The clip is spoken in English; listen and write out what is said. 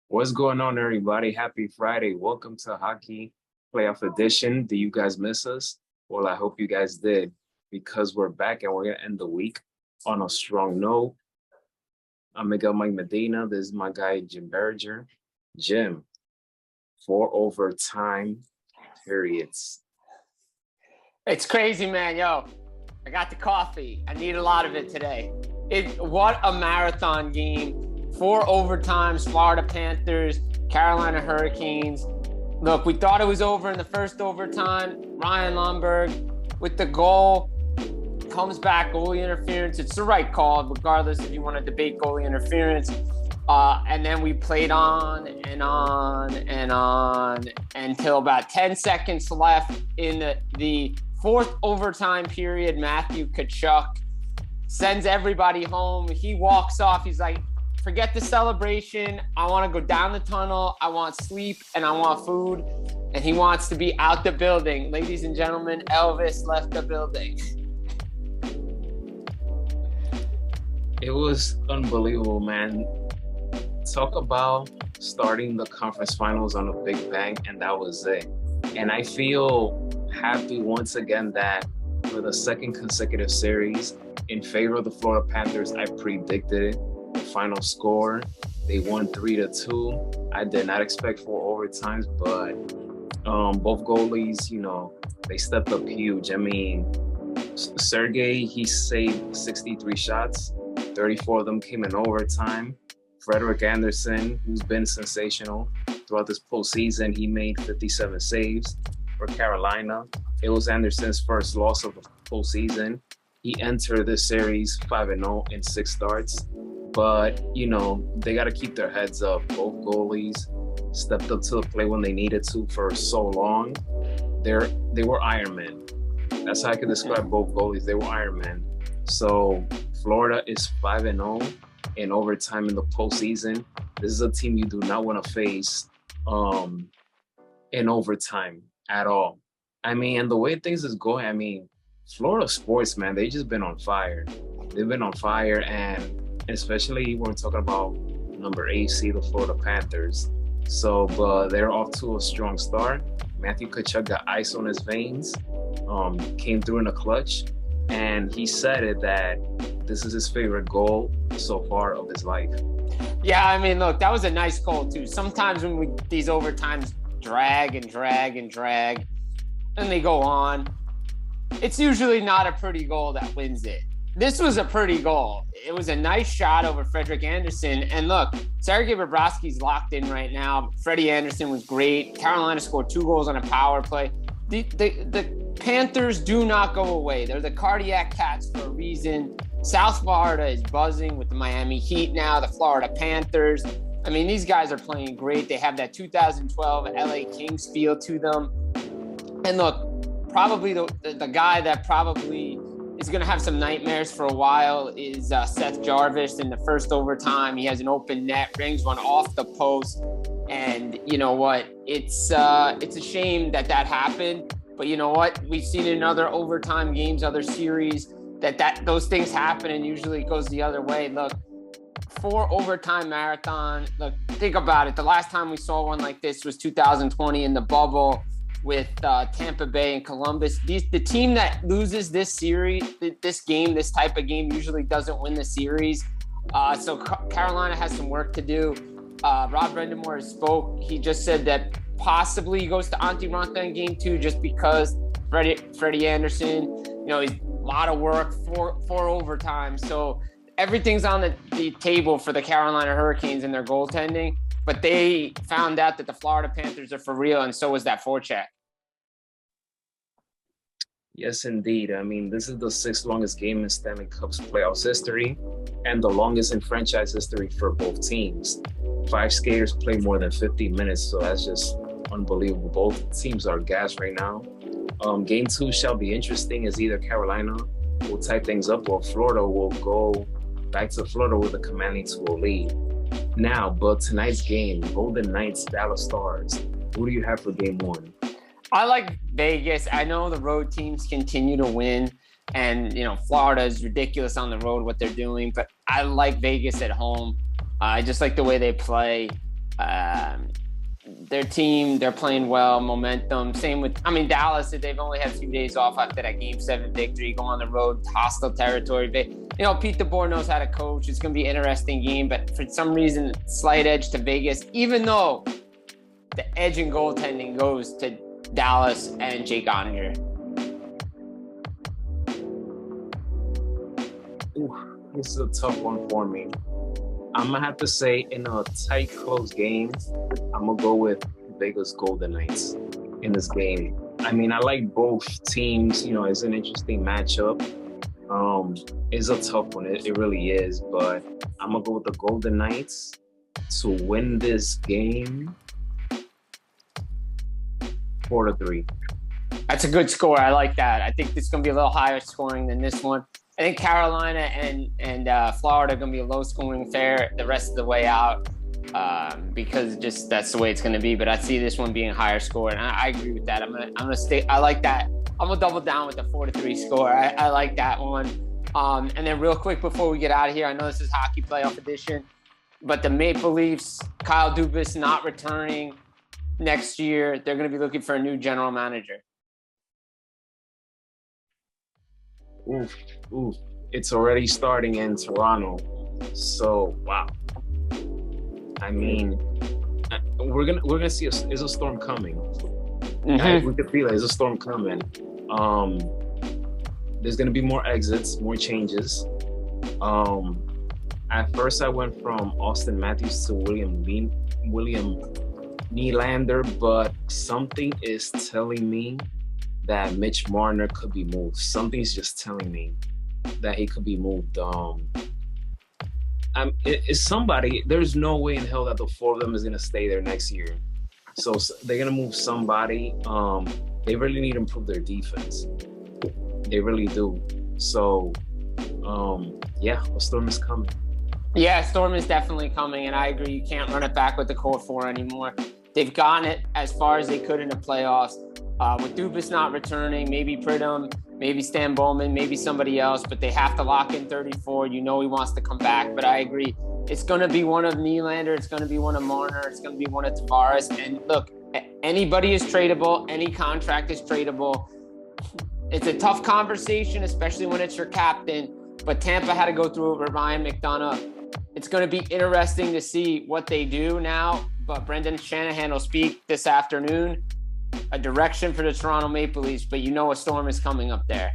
What's going on, everybody? Happy Friday. Welcome to Hockey Playoff Edition. Do you guys miss us? Well, I hope you guys did because we're back and we're going to end the week on a strong note. I'm Miguel Mike Medina. This is my guy, Jim Biringer. Jim, four overtime periods. It's crazy, man. Yo, I got the coffee. I need a lot of it today. What a marathon game. Four overtimes, Florida Panthers, Carolina Hurricanes. Look, we thought it was over in the first overtime. Ryan Lundberg with the goal comes back, goalie interference. It's the right call, regardless if you want to debate goalie interference. And then we played on and on and on until about 10 seconds left in the fourth overtime period. Matthew Tkachuk sends everybody home. He walks off. He's like, forget the celebration. I want to go down the tunnel. I want sleep and I want food. And he wants to be out the building. Ladies and gentlemen, Elvis left the building. It was unbelievable, man. Talk about starting the conference finals on a big bang, and that was it. And I feel happy once again that for the second consecutive series in favor of the Florida Panthers, I predicted it. The final score, they won 3-2. I did not expect four overtimes, but both goalies, they stepped up huge. I mean, Sergei, he saved 63 shots. 34 of them came in overtime. Frederik Andersen, who's been sensational throughout this postseason, he made 57 saves for Carolina. It was Andersen's first loss of the postseason. He entered this series 5-0 in 6 starts. But, they got to keep their heads up. Both goalies stepped up to the plate when they needed to for so long. They were Iron Men. That's how I can describe both goalies. They were Iron Men. So Florida is 5-0 in overtime in the postseason. This is a team you do not want to face in overtime at all. I mean, and the way things is going, Florida sports, man, they just been on fire. They've been on fire, and especially when we're talking about number 8 seed, the Florida Panthers. So, but they're off to a strong start. Matthew Tkachuk got ice on his veins, came through in a clutch, and he said it that this is his favorite goal so far of his life. Yeah, look, that was a nice goal too. Sometimes when these overtimes drag and drag and drag, and they go on, it's usually not a pretty goal that wins it. This was a pretty goal. It was a nice shot over Frederik Andersen. And look, Sergei Bobrovsky's locked in right now. Freddie Andersen was great. Carolina scored 2 goals on a power play. The Panthers do not go away. They're the cardiac cats for a reason. South Florida is buzzing with the Miami Heat now, the Florida Panthers. These guys are playing great. They have that 2012 LA Kings feel to them. And look, probably the guy that probably is going to have some nightmares for a while is Seth Jarvis in the first overtime. He has an open net, rings one off the post. And you know what? It's a shame that happened. But you know what? We've seen in other overtime games, other series, that those things happen, and usually it goes the other way. Look, 4 overtime marathon. Look, think about it. The last time we saw one like this was 2020 in the bubble with Tampa Bay and Columbus. The team that loses this series, this type of game, usually doesn't win the series. So Carolina has some work to do. Rob Brendamore spoke. He just said that possibly he goes to Antti Ranta in game 2 just because Freddie Andersen, he's a lot of work, four overtime. So everything's on the table for the Carolina Hurricanes and their goaltending. But they found out that the Florida Panthers are for real, and so was that forecheck. Yes, indeed. This is the 6th longest game in Stanley Cup's playoffs history and the longest in franchise history for both teams. 5 skaters play more than 50 minutes, so that's just unbelievable. Both teams are gassed right now. Game 2 shall be interesting as either Carolina will tie things up or Florida will go back to Florida with a commanding 2-0 lead. Now, but tonight's game, Golden Knights, Dallas Stars. Who do you have for game 1? I like Vegas. I know the road teams continue to win, and Florida is ridiculous on the road what they're doing, but I like Vegas at home. I just like the way they play. Um, their team, they're playing well, momentum. Same with, Dallas, they've only had 2 days off after that Game 7 victory, go on the road, hostile territory. Pete DeBoer knows how to coach. It's going to be an interesting game, but for some reason, slight edge to Vegas, even though the edge in goaltending goes to Dallas and Jake Oettinger. Ooh, this is a tough one for me. I'm going to have to say in a tight, close game, I'm going to go with Vegas Golden Knights in this game. I like both teams. It's an interesting matchup. It's a tough one. It really is. But I'm going to go with the Golden Knights to win this game 4-3. That's a good score. I like that. I think this is going to be a little higher scoring than this one. I think Carolina and Florida are going to be a low-scoring affair the rest of the way out because just that's the way it's going to be. But I see this one being a higher score, and I agree with that. I'm gonna stay. I like that. I'm gonna double down with the 4-3 score. I like that one. And then real quick before we get out of here, I know this is Hockey Playoff Edition, but the Maple Leafs, Kyle Dubas not returning next year. They're going to be looking for a new general manager. Oof. It's already starting in Toronto. So, wow. We're gonna see is a storm coming. Mm-hmm. We can feel it. There's a storm coming. There's gonna be more exits, more changes. At first, I went from Austin Matthews to William Nylander, but something is telling me that Mitch Marner could be moved. Something's just telling me that he could be moved. It's somebody. There's no way in hell that the four of them is gonna stay there next year. So they're gonna move somebody. They really need to improve their defense. They really do. So, a storm is coming. Yeah, storm is definitely coming, and I agree. You can't run it back with the core four anymore. They've gotten it as far as they could in the playoffs. With Dubas not returning, maybe Pridham, maybe Stan Bowman, maybe somebody else, but they have to lock in 34. He wants to come back, but I agree. It's going to be one of Nylander. It's going to be one of Marner. It's going to be one of Tavares. And look, anybody is tradable. Any contract is tradable. It's a tough conversation, especially when it's your captain, but Tampa had to go through it with Ryan McDonough. It's going to be interesting to see what they do now, but Brendan Shanahan will speak this afternoon. A direction for the Toronto Maple Leafs, but a storm is coming up there.